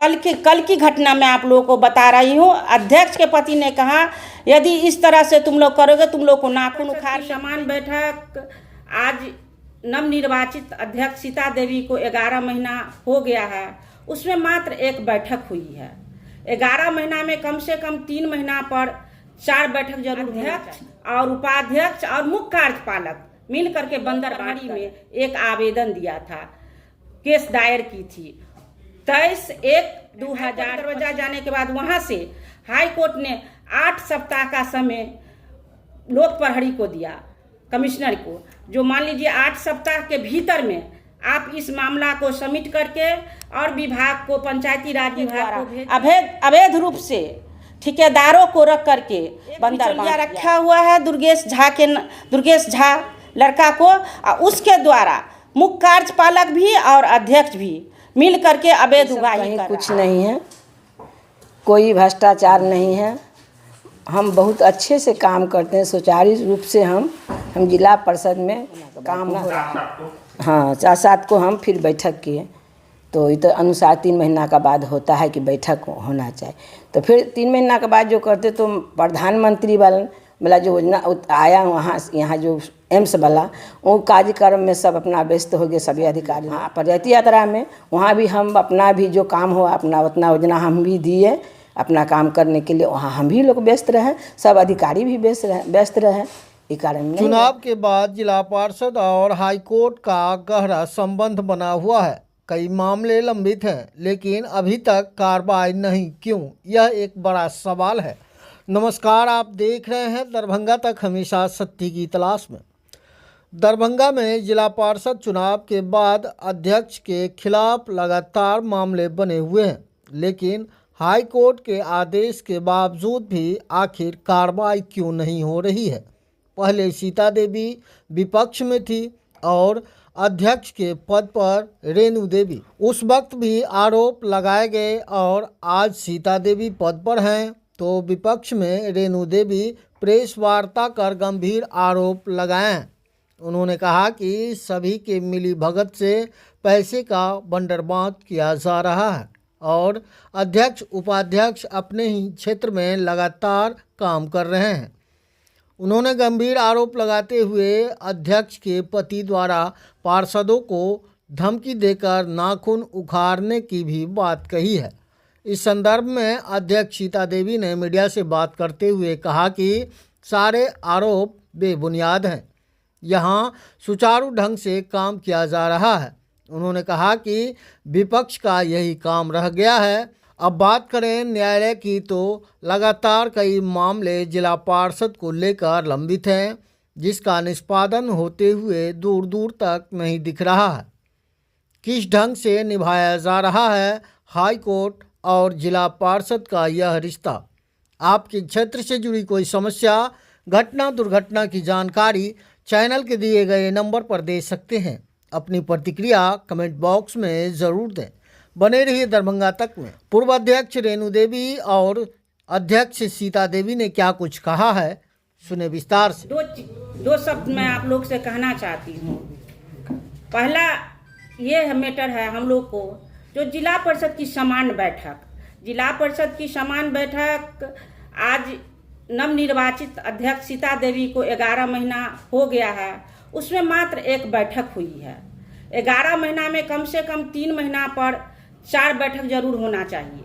कल की घटना मैं आप लोगों को बता रही हूँ। अध्यक्ष के पति ने कहा यदि इस तरह से तुम लोग करोगे तुम लोग को नाखून उखाड़। समान बैठक आज नवनिर्वाचित अध्यक्ष सीता देवी को 11 महीना हो गया है, उसमें मात्र एक बैठक हुई है। 11 महीना में कम से कम 3 महीना पर 4 बैठक जरूर। अध्यक्ष और उपाध्यक्ष और मुख्य कार्यपालक मिल करके बंदरबाड़ी में एक आवेदन दिया था, केस दायर की थी। 23/1/2000 दरवाजा जाने के बाद वहां से हाई कोर्ट ने 8 सप्ताह का समय लोक प्रहरी को दिया, कमिश्नर को, जो मान लीजिए 8 सप्ताह के भीतर में आप इस मामला को सबमिट करके और विभाग को, पंचायती राज विभाग को अवैध रूप से ठेकेदारों को रख करके बंदरबाड़ा रखा हुआ है दुर्गेश झा लड़का को, और उसके द्वारा मुख्य कार्यपालक भी और अध्यक्ष भी मिल करके अवैध उगाही कर कुछ नहीं है, कोई भ्रष्टाचार नहीं है। हम बहुत अच्छे से काम करते हैं, सुचारू रूप से हम जिला परिषद में काम हो रहा है। हाँ, 4-7 को हम फिर बैठक किए, तो ये तो अनुसार 3 महीना का बाद होता है कि बैठक होना चाहिए। तो फिर 3 महीना के बाद जो करते तो प्रधानमंत्री वाला जो योजना आया वहाँ यहाँ जो एम्स वाला, वो कार्यक्रम में सब अपना व्यस्त हो गए सभी अधिकारी। हाँ, पदयात्रा यात्रा में वहाँ भी हम अपना भी जो काम हो अपना उतना योजना हम भी दिए अपना काम करने के लिए, वहाँ हम भी लोग व्यस्त रहे, सब अधिकारी भी व्यस्त रहे। इस कारण चुनाव के बाद जिला पार्षद और हाईकोर्ट का गहरा संबंध बना हुआ है। कई मामले लंबित हैं, लेकिन अभी तक कार्रवाई नहीं, क्यों? यह एक बड़ा सवाल है। नमस्कार, आप देख रहे हैं दरभंगा तक, हमेशा सत्य की तलाश में। दरभंगा में जिला पार्षद चुनाव के बाद अध्यक्ष के खिलाफ लगातार मामले बने हुए हैं, लेकिन हाई कोर्ट के आदेश के बावजूद भी आखिर कार्रवाई क्यों नहीं हो रही है? पहले सीता देवी विपक्ष में थी और अध्यक्ष के पद पर रेणु देवी, उस वक्त भी आरोप लगाए गए, और आज सीता देवी पद पर हैं तो विपक्ष में रेणु देवी प्रेस वार्ता कर गंभीर आरोप लगाए हैं। उन्होंने कहा कि सभी के मिली भगत से पैसे का बंटवारा किया जा रहा है और अध्यक्ष उपाध्यक्ष अपने ही क्षेत्र में लगातार काम कर रहे हैं। उन्होंने गंभीर आरोप लगाते हुए अध्यक्ष के पति द्वारा पार्षदों को धमकी देकर नाखून उखाड़ने की भी बात कही है। इस संदर्भ में अध्यक्ष सीता देवी ने मीडिया से बात करते हुए कहा कि सारे आरोप बेबुनियाद हैं, यहाँ सुचारू ढंग से काम किया जा रहा है। उन्होंने कहा कि विपक्ष का यही काम रह गया है। अब बात करें न्यायालय की, तो लगातार कई मामले जिला पार्षद को लेकर लंबित हैं, जिसका निष्पादन होते हुए दूर दूर तक नहीं दिख रहा है। किस ढंग से निभाया जा रहा है हाई कोर्ट और जिला पार्षद का यह रिश्ता? आपके क्षेत्र से जुड़ी कोई समस्या, घटना, दुर्घटना की जानकारी चैनल के दिए गए नंबर पर दे सकते हैं। अपनी प्रतिक्रिया कमेंट बॉक्स में ज़रूर दें। बने रहिए दरभंगा तक में। पूर्व अध्यक्ष रेणु देवी और अध्यक्ष सीता देवी ने क्या कुछ कहा है, सुने विस्तार से। दो शब्द मैं आप लोग से कहना चाहती हूँ। पहला ये मैटर है हम लोग को, जो जिला परिषद की समान बैठक आज नवनिर्वाचित अध्यक्ष सीता देवी को 11 महीना हो गया है, उसमें मात्र एक बैठक हुई है। 11 महीना में कम से कम 3 महीना पर 4 बैठक जरूर होना चाहिए,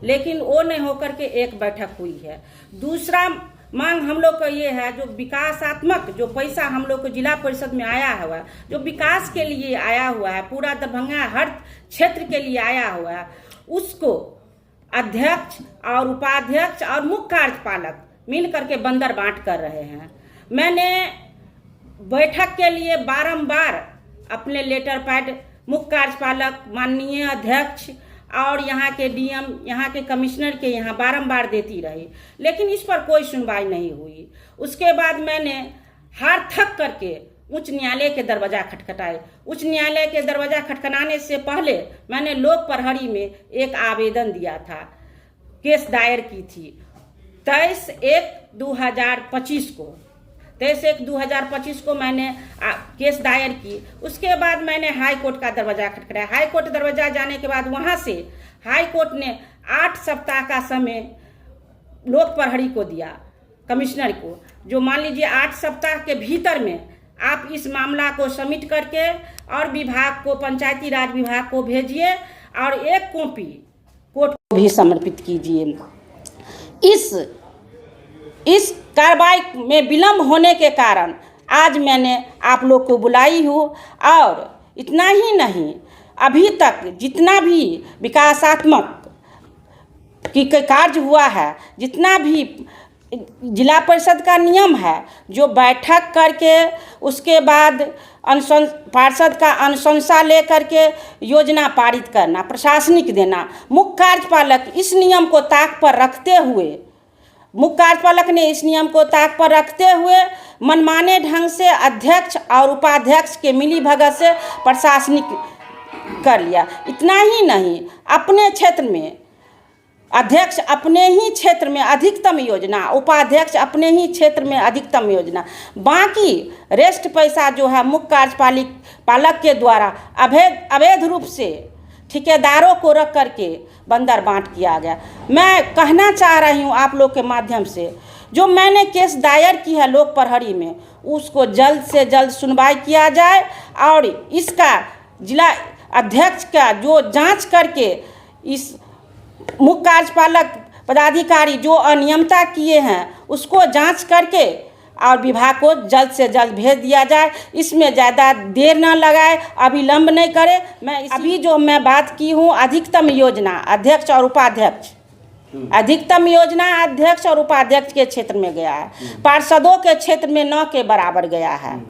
लेकिन वो नहीं होकर के एक बैठक हुई है। दूसरा मांग हम लोग का ये है, जो विकासात्मक जो पैसा हम लोग को जिला परिषद में आया हुआ है, जो विकास के लिए आया हुआ है, पूरा दरभंगा हर क्षेत्र के लिए आया हुआ है, उसको अध्यक्ष और उपाध्यक्ष और मुख्य कार्यपालक मिल करके बंदर बांट कर रहे हैं। मैंने बैठक के लिए बारंबार अपने लेटर पैड मुख्य कार्यपालक, माननीय अध्यक्ष और यहाँ के डीएम, यहाँ के कमिश्नर के यहाँ बारंबार देती रही, लेकिन इस पर कोई सुनवाई नहीं हुई। उसके बाद मैंने हार थक करके उच्च न्यायालय के दरवाजा खटखटाए। उच्च न्यायालय के दरवाजा खटखटाने से पहले मैंने लोक प्रहरी में एक आवेदन दिया था, केस दायर की थी 23/1/2025 को। 23/1/2025 को मैंने केस दायर की। उसके बाद मैंने हाई कोर्ट का दरवाजा खटखटाया। हाई कोर्ट दरवाजा जाने के बाद वहां से हाई कोर्ट ने 8 सप्ताह का समय लोक प्रहरी को दिया, कमिश्नर को, जो मान लीजिए 8 सप्ताह के भीतर में आप इस मामला को सबमिट करके और विभाग को, पंचायती राज विभाग को भेजिए और एक कॉपी कोर्ट को भी समर्पित कीजिए। इस कार्रवाई में विलंब होने के कारण आज मैंने आप लोग को बुलाई हूँ। और इतना ही नहीं, अभी तक जितना भी विकासात्मक की कार्य हुआ है, जितना भी जिला परिषद का नियम है, जो बैठक करके उसके बाद पार्षद का अनुशंसा ले करके योजना पारित करना, प्रशासनिक देना, मुख्य कार्यपालक इस नियम को ताक पर रखते हुए, मुख्य कार्यपालक ने इस नियम को ताक पर रखते हुए मनमाने ढंग से अध्यक्ष और उपाध्यक्ष के मिलीभगत से प्रशासनिक कर लिया। इतना ही नहीं, अपने क्षेत्र में अध्यक्ष अपने ही क्षेत्र में अधिकतम योजना, उपाध्यक्ष अपने ही क्षेत्र में अधिकतम योजना, बाकी रेस्ट पैसा जो है मुख्य कार्यपालक के द्वारा अवैध रूप से ठेकेदारों को रख करके बंदर बांट किया गया। मैं कहना चाह रही हूँ आप लोग के माध्यम से, जो मैंने केस दायर की है लोक प्रहरी में, उसको जल्द से जल्द सुनवाई किया जाए और इसका जिला अध्यक्ष का जो जांच करके इस मुख्य कार्यपालक पदाधिकारी जो अनियमितता किए हैं उसको जांच करके और विभाग को जल्द से जल्द भेज दिया जाए। इसमें ज़्यादा देर न लगाए, अविलंब नहीं करे। मैं बात की हूँ अधिकतम योजना अध्यक्ष और उपाध्यक्ष, अधिकतम योजना अध्यक्ष और उपाध्यक्ष के क्षेत्र में गया है, पार्षदों के क्षेत्र में 9 के बराबर गया है।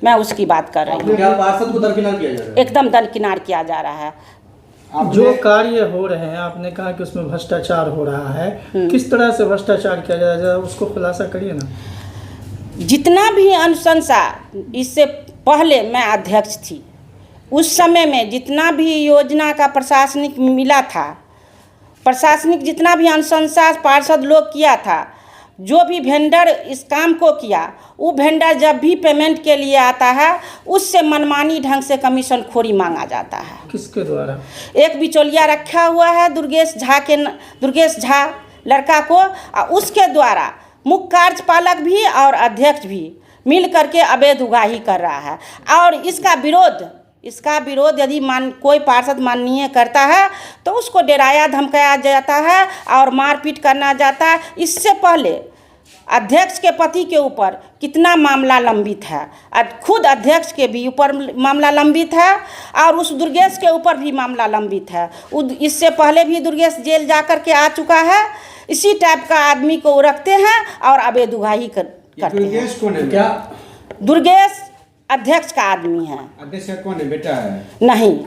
मैं उसकी बात कर रही हूँ। क्या पार्षद को दरकिनार किया जा रहा है? एकदम दरकिनार किया जा रहा है। जो कार्य हो रहे हैं, आपने कहा कि उसमें भ्रष्टाचार हो रहा है, किस तरह से भ्रष्टाचार किया जा रहा है, उसको खुलासा करिए ना। जितना भी अनुशंसा, इससे पहले मैं अध्यक्ष थी, उस समय में जितना भी योजना का प्रशासनिक मिला था, प्रशासनिक जितना भी अनुशंसा पार्षद लोग किया था, जो भी वेंडर इस काम को किया, वो वेंडर जब भी पेमेंट के लिए आता है उससे मनमानी ढंग से कमीशन खोरी मांगा जाता है। किसके द्वारा? एक बिचौलिया रखा हुआ है दुर्गेश झा लड़का को, और उसके द्वारा मुख्य कार्यपालक भी और अध्यक्ष भी मिल करके अवैध उगाही कर रहा है। और इसका विरोध यदि कोई पार्षद माननीय करता है तो उसको डराया धमकाया जाता है और मारपीट करना जाता है। इससे पहले अध्यक्ष के पति के ऊपर कितना मामला लंबित है, खुद अध्यक्ष के भी ऊपर मामला लंबित है और उस दुर्गेश के ऊपर भी मामला लंबित है। इससे पहले भी दुर्गेश जेल जा कर के आ चुका है। इसी टाइप का आदमी को रखते हैं और अवैध उगाही करते हैं। दुर्गेश कौन है? क्या दुर्गेश अध्यक्ष का आदमी है। अध्यक्ष का कौन है? बेटा है? नहीं,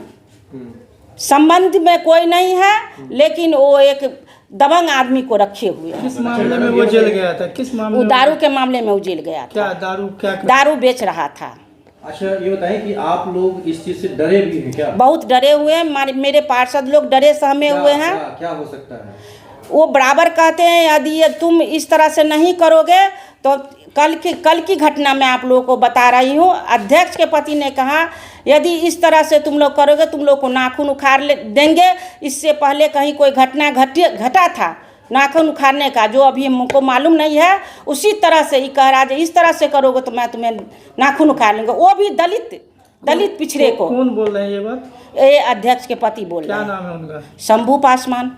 संबंध में कोई नहीं है, लेकिन वो एक दबंग आदमी को रखे हुए हैं। किस मामले में वो जेल गया था? किस मामले वो में? दारू के मामले में वो जेल गया था। क्या दारू बेच रहा था। अच्छा, ये बताएं कि आप लोग इस चीज से डरे भी हैं क्या? बहुत डरे हुए हैं, मेरे पार्षद लोग डरे सहमे हुए हैं। क्या हो सकता है? वो बराबर कहते हैं यदि तुम इस तरह से नहीं करोगे तो कल की घटना मैं आप लोगों को बता रही हूँ। अध्यक्ष के पति ने कहा यदि इस तरह से तुम लोग करोगे तुम लोग को नाखून उखाड़ देंगे। इससे पहले कहीं कोई घटना घटा था नाखून उखाड़ने का, जो अभी हमको मालूम नहीं है। उसी तरह से ही कह रहा है इस तरह से करोगे तो मैं तुम्हें नाखून उखाड़ लूँगा। वो भी दलित पिछड़े को। कौन बोल रहे हैं ये बात? ये अध्यक्ष के पति बोल रहे हैं। क्या नाम है उनका? शंभू पासवान।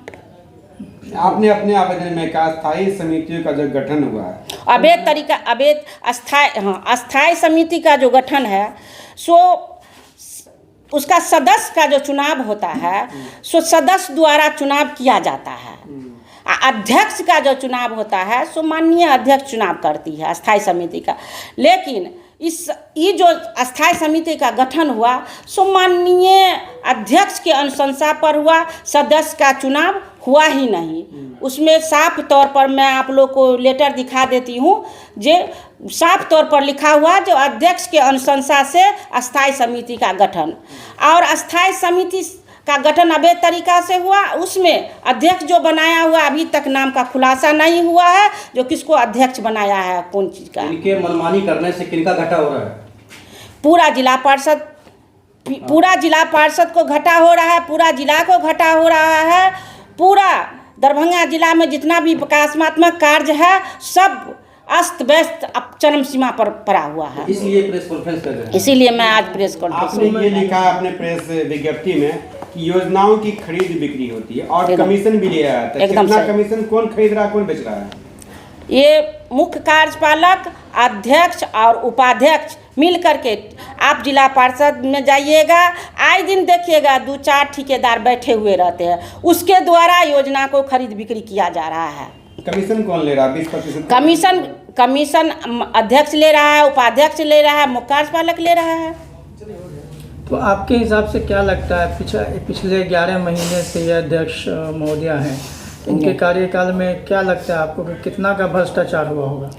आपने अपने आवेदन में कहा अस्थायी समितियों का जो गठन हुआ है, अस्थायी समिति का जो गठन है सो उसका सदस्य का जो चुनाव होता है सो सदस्य द्वारा चुनाव किया जाता है। अध्यक्ष का जो चुनाव होता है सो माननीय अध्यक्ष चुनाव करती है अस्थायी समिति का। लेकिन ये जो अस्थायी समिति का गठन हुआ सो माननीय अध्यक्ष के अनुशंसा पर हुआ, सदस्य का चुनाव हुआ ही नहीं। उसमें साफ तौर पर मैं आप लोग को लेटर दिखा देती हूँ, जो साफ तौर पर लिखा हुआ जो अध्यक्ष के अनुशंसा से अस्थायी समिति का गठन। और अस्थायी समिति का गठन अवैध तरीका से हुआ। उसमें अध्यक्ष जो बनाया हुआ अभी तक नाम का खुलासा नहीं हुआ है, जो किसको अध्यक्ष बनाया है, कौन चीज़ का। इनके मनमानी करने से किनका घाटा हो रहा है? पूरा जिला परिषद पूरा जिला पार्षद को घाटा हो रहा है, पूरा जिला को घाटा हो रहा है, पूरा दरभंगा जिला में जितना भी विकासात्मक कार्य है सब अस्त व्यस्त अब चरम सीमा पर पड़ा हुआ है। इसलिए प्रेस कॉन्फ्रेंस कर रहे हैं। इसीलिए मैं आज प्रेस कॉन्फ्रेंस आपने ये लिखा है अपने प्रेस विज्ञप्ति में कि योजनाओं की खरीद बिक्री होती है और कमीशन भी लिया जाता है। एकदम कितना सही। कमीशन कौन खरीद रहा है, कौन बेच रहा है? ये मुख्य कार्यपालक, अध्यक्ष और उपाध्यक्ष मिल करके आप जिला पार्षद में जाइएगा, आए दिन देखिएगा 2-4 ठेकेदार बैठे हुए रहते हैं, उसके द्वारा योजना को खरीद बिक्री किया जा रहा है। कमीशन कौन ले रहा है? 20% कमीशन अध्यक्ष ले रहा है, उपाध्यक्ष ले रहा है, मुख्य कार्यपालक ले रहा है। तो आपके हिसाब से क्या लगता है पिछले 11 महीने से ये अध्यक्ष महोदया हैं, इनके कार्यकाल में क्या लगता है आपको कि कितना का भ्रष्टाचार हुआ होगा?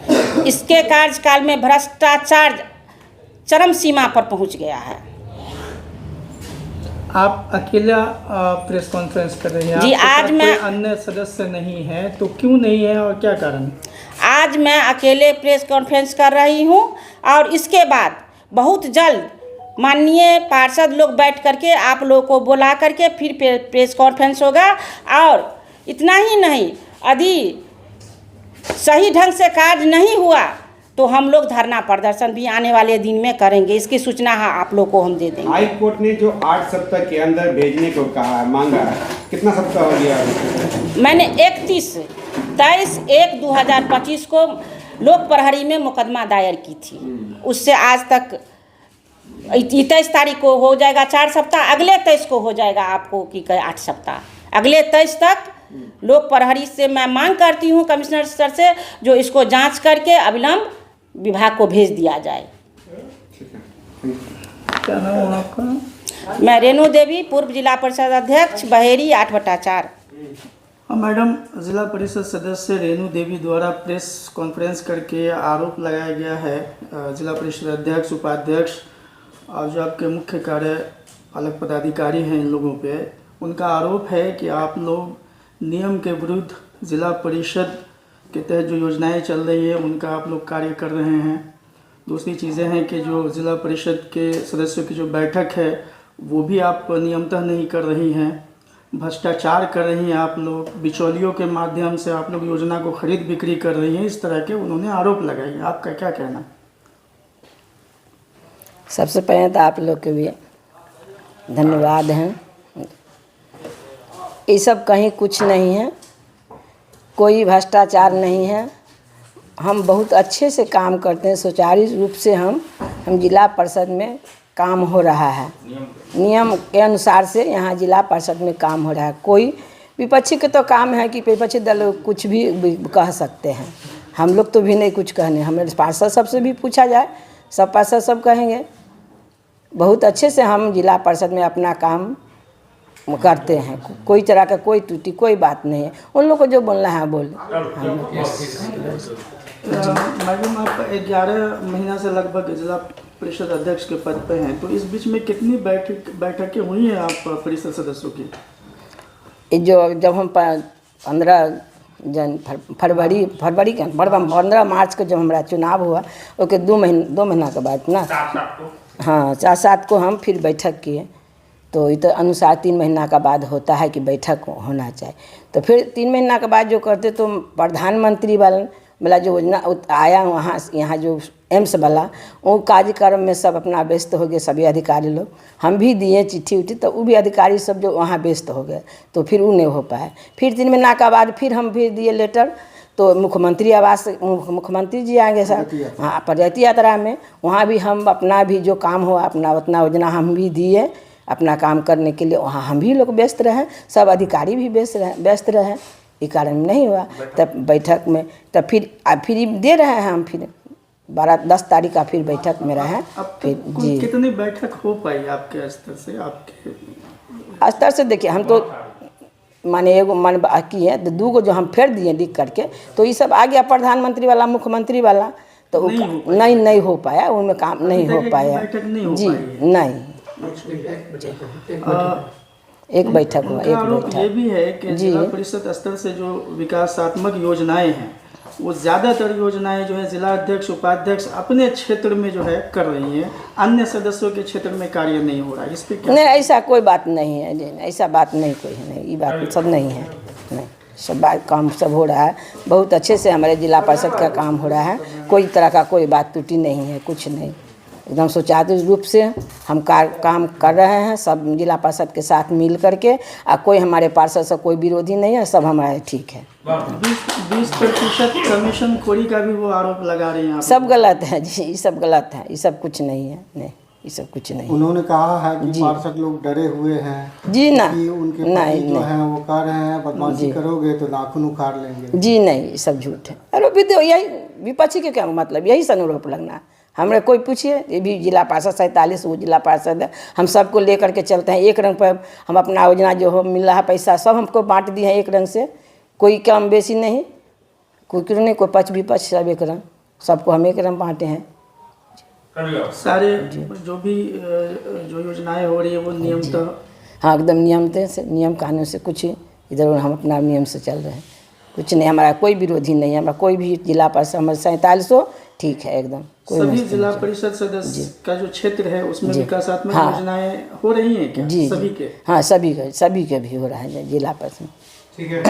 इसके कार्यकाल में भ्रष्टाचार चरम सीमा पर पहुंच गया है। आप अकेला प्रेस कॉन्फ्रेंस कर रही हैं जी, आपके आज साथ मैं कोई अन्य सदस्य नहीं है, तो क्यों नहीं है और क्या कारण? आज मैं अकेले प्रेस कॉन्फ्रेंस कर रही हूं और इसके बाद बहुत जल्द माननीय पार्षद लोग बैठ करके आप लोगों को बुला करके फिर प्रेस कॉन्फ्रेंस होगा। और इतना ही नहीं, यदि सही ढंग से कार्य नहीं हुआ तो हम लोग धरना प्रदर्शन भी आने वाले दिन में करेंगे। इसकी सूचना आप लोग को हम दे देंगे। हाई कोर्ट ने जो 8 सप्ताह के अंदर भेजने को कहा है, मांगा है, कितना सप्ताह हो गया? मैंने 23/1/2025 को लोक प्रहरी में मुकदमा दायर की थी। उससे आज तक 23 तारीख को हो जाएगा 4 सप्ताह, अगले 23 को हो जाएगा आपको कि 8 सप्ताह। अगले 23 तक लोक प्रहरी से मैं मांग करती हूँ कमिश्नर सर से, जो इसको जांच करके अविलंब विभाग को भेज दिया जाए। क्या नाम है आपका? मैं रेणु देवी, पूर्व जिला परिषद अध्यक्ष, बहेरी 8/4। हाँ मैडम, जिला परिषद सदस्य रेणु देवी द्वारा प्रेस कॉन्फ्रेंस करके आरोप लगाया गया है जिला परिषद अध्यक्ष, उपाध्यक्ष और जो आपके मुख्य कार्यपालक पदाधिकारी हैं इन लोगों पे, उनका आरोप है कि आप लोग नियम के विरुद्ध जिला परिषद के तहत जो योजनाएं चल रही है उनका आप लोग कार्य कर रहे हैं। दूसरी चीज़ें हैं कि जो जिला परिषद के सदस्यों की जो बैठक है वो भी आप नियमतः नहीं कर रही हैं, भ्रष्टाचार कर रही हैं आप लोग, बिचौलियों के माध्यम से आप लोग योजना को खरीद बिक्री कर रही हैं, इस तरह के उन्होंने आरोप लगाए। आपका क्या कहना? सबसे पहले तो आप लोग के भी धन्यवाद हैं। ये सब कहीं कुछ नहीं है, कोई भ्रष्टाचार नहीं है। हम बहुत अच्छे से काम करते हैं, सुचारू रूप से हम जिला परिषद में काम हो रहा है, नियम के अनुसार से यहाँ जिला परिषद में काम हो रहा है। कोई विपक्षी के तो काम है कि विपक्षी दल कुछ भी कह सकते हैं, हम लोग तो भी नहीं कुछ कहने। हमें पार्षद सबसे भी पूछा जाए, सब पार्षद सब कहेंगे। बहुत अच्छे से हम जिला परिषद में अपना काम करते हैं, कोई तरह का कोई त्रुटि कोई बात नहीं है। उन लोग को जो बोलना है बोले। मैडम, आप 11 महीना से लगभग जिला परिषद अध्यक्ष के पद पे हैं, तो इस बीच में कितनी बैठकें हुई हैं आप परिषद सदस्यों की? जब हम 15 मार्च को जब हमारा चुनाव हुआ, ओके 2 महीना के बाद ना, हाँ 4-7 को हम फिर बैठक किए। तो ये तो अनुसार 3 महीना का बाद होता है कि बैठक होना चाहिए। तो फिर 3 महीना के बाद जो करते तो प्रधानमंत्री वाला जो योजना आया वहाँ यहाँ जो एम्स वाला, वो कार्यक्रम में सब अपना व्यस्त हो गए सभी अधिकारी लोग। हम भी दिए चिट्ठी उठी, तो वो भी अधिकारी सब जो वहाँ व्यस्त हो गए, तो फिर वो नहीं हो पाए। फिर 3 महीना का बाद फिर हम भी दिए लेटर, तो मुख्यमंत्री आवास मुख्यमंत्री जी आएंगे सर, हाँ पंचायती यात्रा में, वहाँ भी हम अपना भी जो काम हो अपना उतना योजना हम भी दिए अपना काम करने के लिए। वहाँ हम भी लोग व्यस्त रहें, सब अधिकारी भी व्यस्त रहें, ये कारण नहीं हुआ। तब बैठक में तब फिर दे रहे हैं हम, फिर 10 तारीख का फिर बैठक में रहे। फिर जी कितनी बैठक हो पाई आपके स्तर से? आपके स्तर से देखिए, हम तो माने एगो मन बाकी है, तो 2 गो जो हम फिर दिए लिख करके, तो ये सब आ गया प्रधानमंत्री वाला मुख्यमंत्री वाला, तो नहीं हो पाया, उनमें काम नहीं हो पाया जी, नहीं। एक बैठक हुआ, एक बैठक। ये भी है कि जिला परिषद स्तर से जो विकासात्मक योजनाएं हैं वो ज़्यादातर योजनाएं जो है जिला अध्यक्ष उपाध्यक्ष अपने क्षेत्र में जो है कर रही हैं, अन्य सदस्यों के क्षेत्र में कार्य नहीं हो रहा है। इस पे क्या? नहीं, ऐसा कोई बात नहीं है जी, ऐसा बात नहीं कोई है, नहीं, ये बात सब नहीं है, नहीं, सब बात काम सब हो रहा है बहुत अच्छे से। हमारे जिला परिषद का काम हो रहा है, कोई तरह का कोई बात त्रुटि नहीं है, कुछ नहीं, एकदम सुचारू रूप से हम काम कर रहे हैं सब जिला परिषद के साथ मिल करके। और कोई हमारे पार्षद से कोई विरोधी नहीं है, सब हमारे ठीक है। 20% कमीशन खोरी का भी वो आरोप लगा रहे हैं आप। सब गलत है जी, ये सब गलत है, ये सब कुछ नहीं है, नहीं ये सब कुछ नहीं। उन्होंने कहा है कि पार्षद लोग डरे हुए हैं जी ना, कि उनके नहीं पति जो हैं वो कह रहे हैं बदमाशी करोगे तो नाखून उखाड़ लेंगे। जी नहीं, ये सब झूठ है। अरे भी तो यही विपक्षी के क्या मतलब, यही सनुरोप लगना। हमारे कोई पूछिए, ये भी जिला पार्षद 47 वो जिला पार्षद है, हम सबको लेकर के चलते हैं एक रंग पर। हम अपना योजना जो हो मिल रहा है पैसा सब हमको बांट दिए हैं एक रंग से, कोई कम बेसी नहीं, कोई क्यों नहीं, कोई पक्ष विपक्ष सब एक रंग, सबको हम एक रंग बांटे हैं। सारे जो भी जो योजनाएं हो रही है वो नियमतः, हाँ एकदम नियमते से, नियम कानून से, कुछ इधर हम अपना नियम से चल रहे हैं, कुछ नहीं, हमारा कोई विरोधी नहीं है, हमारा कोई भी जिला परिषद हमारे 47 ठीक है एकदम। सभी जिला परिषद सदस्य का जो क्षेत्र है उसमें विकासात्मक योजनाएं हो रही हैं क्या? जी सभी के? हाँ सभी के भी हो रहा है जिला परिषद। ठीक है।